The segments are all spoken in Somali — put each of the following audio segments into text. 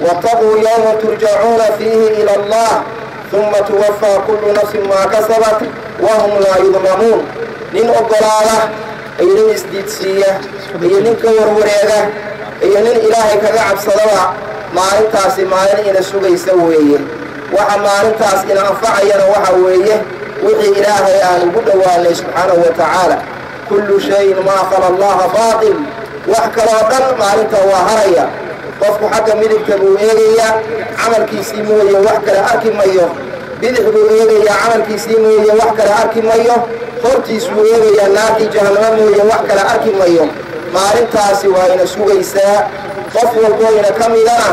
واتقوا يوم ترجعون فيه إلى الله ثم توفى كل نفس ما كسبت وهم لا يظلمون نين أقلاله أينين إسديدسية أينين كوروريغا أينين إلهي كغعب صدوى مالين تاسي مالين إنا سوغي يسويه وحا مالين تاسي إنا أنفعينا وحويه وحي إلهي آل بدوى سبحانه وتعالى كل شيء ما خلى الله باطل وحكى الوطن مالين تواهريا qofku xagga midibka buu eegayaa camalkiisii mooye wax kale arki mayo bidix buu eegayaa camalkiisii mooye wax kale arki mayo hortiisuu eegayaa naartii jahannamo mooye wax kale arki mayo maalintaasi waa ina sugaysaa qof walboo ina ka midana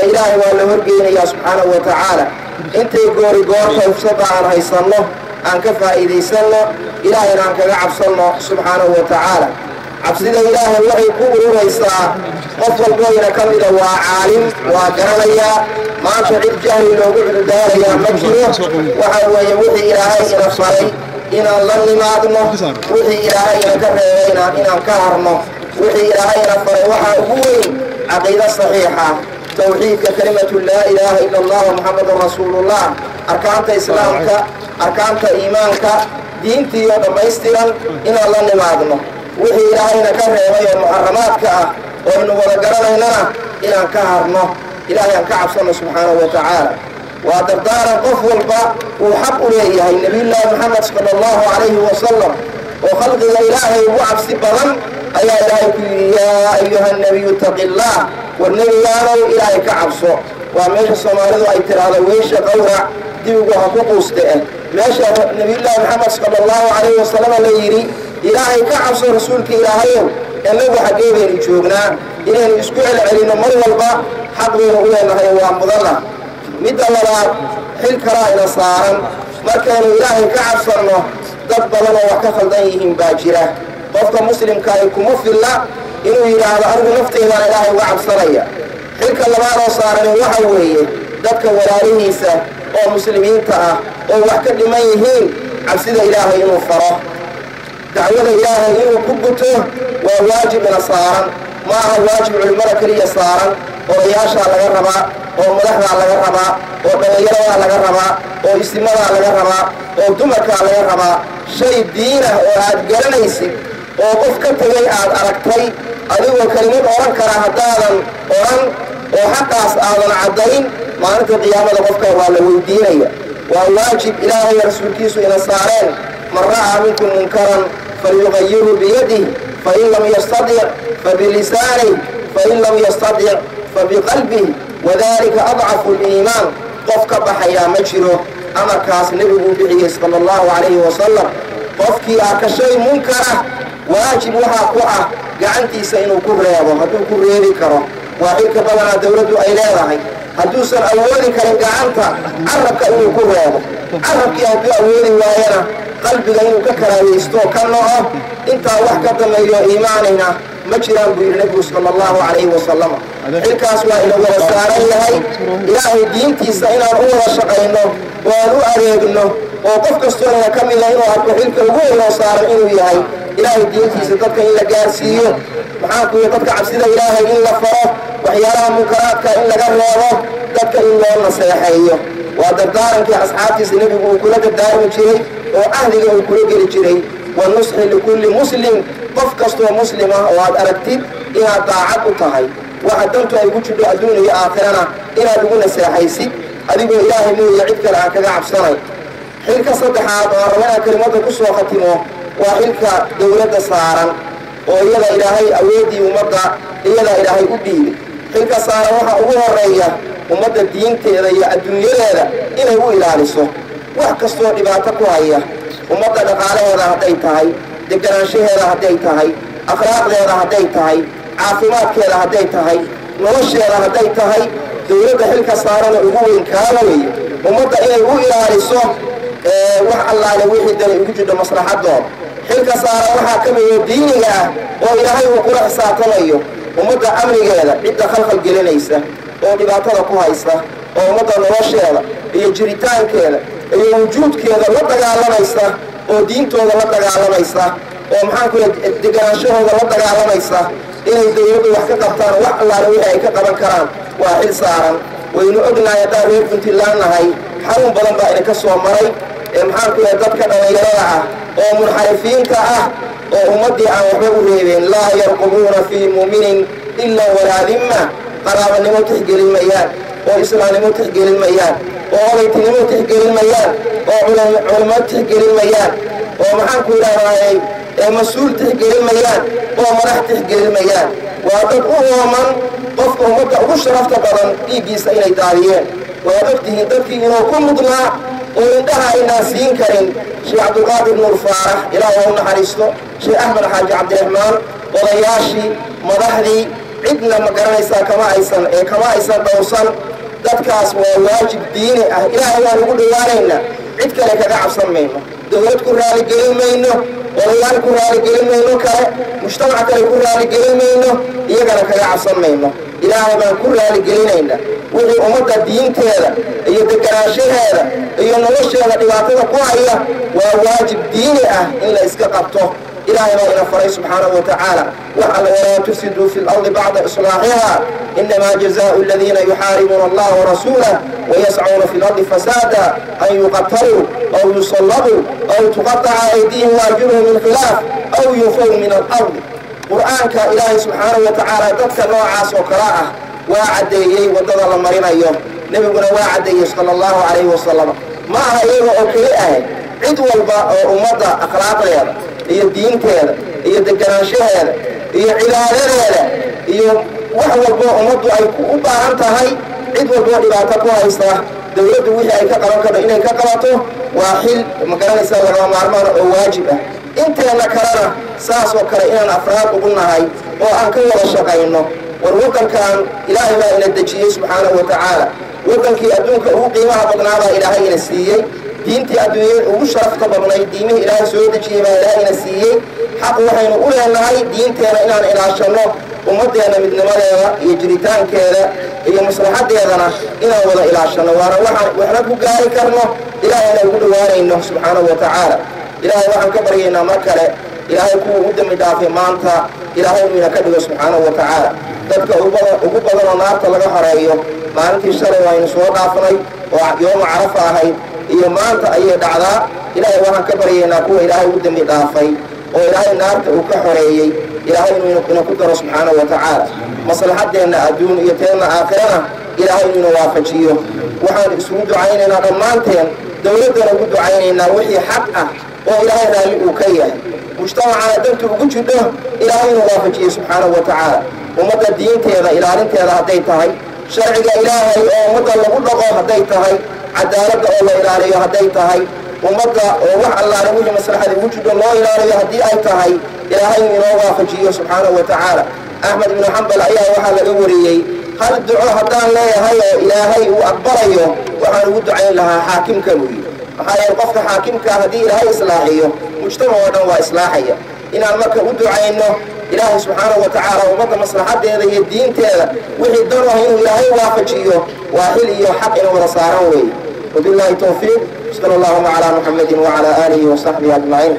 ilaahay waa la horgeynayaa subxaanahu wa tacaala intay goori goorta ufsada aan haysanno aan ka faa'iidaysanno ilaahayna aan kaga cabsanno subxaanahu wa tacaala cabsida ilaahay waxay ku ururaysaa qof walbooyina ka mida waa caalim waa garanayaa maanta cid jahli loogu cududaarayaa ma jiro waxa weeye wixii ilaahay ina faray inaan la nimaadno wixii ilaahay ina ka reebayna inaan ka harno wixii ilaahay ina faray waxaa ugu weyn caqiida saxiixa tawxiidka kalimatu laa ilaaha ila allah muxamadun rasuulullah arkaanta islaamka arkaanta iimaanka diintiiyo dhammaystiran inaan la nimaadno wixii ilaahayna ka reebay oo muxaramaadka ah oo aynu wada garanaynana inaan ka harno ilaahay aan ka cabsanno subxaanahu wa tacaala waa dardaaran qof walba uu xaq u leeyahay nebiyullaahi maxamed sala allahu calayhi wasalam oo khalqiga ilaahay ugu cabsi badan ayaa ilaahay ku yidhi yaa ayuha nabiyu ittaqi illaah war nebigaanow ilaahay ka cabso waa meesha soomaalidu ay tiraahdo weysha qawrac dibigu ha ku quuste meesha nebiyullaahi maxamed sala allahu calayhi wasalam la yidhi ilaahay ka cabso rasuulka ilaahayow inagu xaggeedaynu joognaa inaynu isku celcelinno mar walba xaq baynu u leenahay waa mudana midda labaad xil kalaa ina saaran markaynu ilaahay ka cabsanno dad badan oo wax ka khaldan yihiin baa jira qofka muslimkaahi kuma filla inuu yidhaahdo anigu nafteydaan ilaahay uga cabsanaya xilka labaadoo saaran waxa weeye dadka walaalihiisa oo muslimiinta ah oo wax ka dhiman yihiin cabsida ilaahay inuu faro dacwada ilaahay inuu ku guto waa waajib ina saaran ma aha waajib culimmada keliya saaran odayaashaa laga rabaa oo madaxdaa laga rabaa oo dhallinyaradaa laga rabaa oo isimadaa laga rabaa oo dumarkaa laga rabaa shay diinah oo aad garanaysid oo qof ka tegay aad aragtay adigoo kelimad odhan kara haddaadan odhan oo xaqaas aadan caddayn maalinta qiyaamada qofka waa la weydiinaya waa waajib ilaahay rasuulkiisu ina saareen man ra'aa minkum munkaran falyughayyirhu biyadihi fain lam yastadic fabilisaanihi fain lam yastadic fabiqalbihi wadalika adcafu liimaan qof ka baxayaa ma jiro amarkaas nebiguu bixiyey sala allahu calayhi wasalam qofkii arka shay munkara waajib waxaa ku ah gacantiisa inuu ku reebo hadduu ku reebi karo waa xilka badanaa dawladdu ay leedahay hadduusan awoodi karin gacanta carabka inuu ku reebo carabkii hadduu awoodi waayana qalbiga inuu ka karaahaysto ka noco intaa wax ka dameeyo iimaanayna ma jiraan buu yidhi nebigu sala allahu calayhi wasalam xilkaas waa ina wada saaran yahay ilaahay diintiisa inaan u wada shaqayno oo aan u adeegno oo qof kastoo ina ka mida inuu arko xilka ugu weynoo saaran inuu yahay ilaahay diintiisa dadka in la gaarsiiyo maxaa ku yidhi dadka cabsida ilaahay in la faro waxyaalaha munkaraadka in laga reebo dadka in loo naseexeeyo waa dardaarankii asxaabtiisa nebigu uu kula dardaarmi jiray oo cahdiga uu kula geli jiray wanusxi likulli muslim qof kastoo muslim ah oo aad aragtid inaad daacad u tahay waxa dantu ay ku jidho adduun iyo aakhirana inaad ugu naseexaysid adigoo ilaahay mooye cid kale aan kaga cabsanay xilka saddexaad oo raba inaan kelimadda ku soo khatimo waa xilka dawladda saaran oo iyada ilaahay awooddii ummadda iyadaa ilaahay u dhiibay xilka saaran waxaa ugu horeeya ummadda diinteeda iyo adduunyadeeda inay u ilaaliso wax kastoo dhibaato ku haya ummadda dhaqaalaheeda hadday tahay deganaanshaheeda hadday tahay akhlaaqdeeda hadday tahay caafimaadkeeda hadday tahay nolosheeda hadday tahay dawladda xilka saarana ugu weyn kaa weeye ummadda inay u ilaaliso wax allaale wixii danay ugu jidho maslaxadooda xilka saaran waxaa ka mida diiniga ah oo ilaahay uu kula xisaabtamayo ummadda amnigeeda cidda khalkhal gelinaysa oo dhibaatada ku haysta oo ummadda nolosheeda iyo jiritaankeeda iyo wujuudkeeda la dagaalamaysa oo diintooda la dagaalamaysa oo maxaanku deganaanshahooda la dagaalamaysa inay dawladdu wax ka qabtaan wax allaale wixii ay ka qaban karaan وحل صارا وإنه أقنع يدار كنت الله هاي حرم بلن بقى إنك سوى مري محاكو يددك دميراعة ومنحرفين كأه وأمدي عن وحبه لا يرقبون في مؤمن إلا ولا ذمة قرابة نمو تحقيل الميان وإسلام نمو تحقيل الميان وغيت نمو تحقيل الميان وعلماء تحقيل الميان ومحاكو يدار مسؤول تحقيل الميان ومرح تحقيل الميان وأدقوه من قفك أمدى وشرفت بضن إيجيس إلي داريين وأدقته دقي إنه كل مضمع وإنتهى الناسين كريم شيخ عبد القادر بن الفارح إلى وهم حريصته شيخ أحمد حاج عبد الرحمن وضياشي مضحدي عدنا مقرنيسا كما أيسان دوصان دادكاس وواجب ديني إلهي وانقول دوانينا عدك لك قعب سمينه دولت كرالي قليل مينه وليان كرالي قليل مينه مجتمع كرالي قليل مينه إيقا لك قعب سمينه إلهي بان كرالي قليلينا وحي أمد الدين تيدا إيا دكراشي هذا إيا نوشي هذا دباتنا قوائية وواجب ديني إلا إسكاقبته إلهي ما إنفري سبحانه وتعالى ولا تفسدوا في الأرض بعد إصلاحها إنما جزاء الذين يحاربون الله ورسوله ويسعون في الأرض فسادا أن يقتلوا أو يصلبوا أو تقطع أيديهم وأرجلهم من خلاف أو ينفوا من الأرض قرآن كإلهي سبحانه وتعالى ذاتك نوعا سوكراءه وعديه ودد المرين أيوم نبينا وعديه صلى الله عليه وسلم ما هي أوكيه عد والبا أمضى أخلاق هذا هي الدين هذا هي الدكانشة هذا هي علاج هذا هي واحد والبا أمضى أي كوبا أنت هاي عد والبا إذا تقوى إسلام دولة وحي أي كقرن كذا إنك كقرته وحيل مكان إسلام ومعرمان واجبة أنت أنا كرنا ساس وكرنا أفراد وقلنا هاي وأنك ولا شقينه والوطن كان إلهي ما إلى الدجية سبحانه وتعالى وطن كي أدونك هو قيمة بطنها إلهي نسيي دينتي أدوية وشرفت بطنها دينه إلهي سوى الدجية ما إلهي نسيي حق وحين أولى أن هاي دينتي أنا إلى شنو ومضي أنا من نمالها يجريتان كذا هي مصلحات يدنا إنا وضع إلى شنو وإحنا بقاري كرنه إلهي أنا يقول وارينه سبحانه وتعالى إلهي وحن كبرينا مكالة إلهي كو ودم دافع مانتا إلهي من كدو سبحانه وتعالى dadka ugu badan oo naarta laga horeeyo maalintii shalay waynu soo dhaafnay oo yoom Carafa ahayd iyo maanta ayay dhacdaa ilaahay waxaan ka baryaynaa kuwa ilaahay u dambi dhaafay oo ilaahay naarta uu ka horeeyay ilaahay inuu ku daro subxaanahu wa ta'ala maslaxadeena adduun iyo teena aakhirana ilaahay inuu waafajiyo waxaan isugu ducaynaynaa dhammaanteen dawladana ugu ducaynaynaa wixii xaq ah oo ilaahay raalli uu ka yahay mujtamacana dantu ugu jidho ilaahay inuu waafajiyo subxaanahu wa ta'ala ومدى الدين تيذا إلى أن تيذا هدي تهي شرع إلهي ومدى اللغة هدي تهي عدالة الله إلهي هدي تهي ومدى وح الله نوجه مسلحة وجود الله إلهي هدي أي تهي إلهي من الله فجيه سبحانه وتعالى أحمد بن حنبل أيها وحال أوريي هل الدعاء هدان لا هي إلهي وأكبريه وحال ودعين لها حاكم كنوي وحال يلقفك حاكم كهدي إلهي إصلاحيه مجتمع ودنوى إصلاحيه إن المكة ودعينه إلهي سبحانه وتعالى ومضى مصلحة هذه الدين تيذا وحي الدره إنه إلهي وافجيه وأهليه حقنا ورساره وبالله التوفيق صلى الله على محمد وعلى آله وصحبه أجمعين.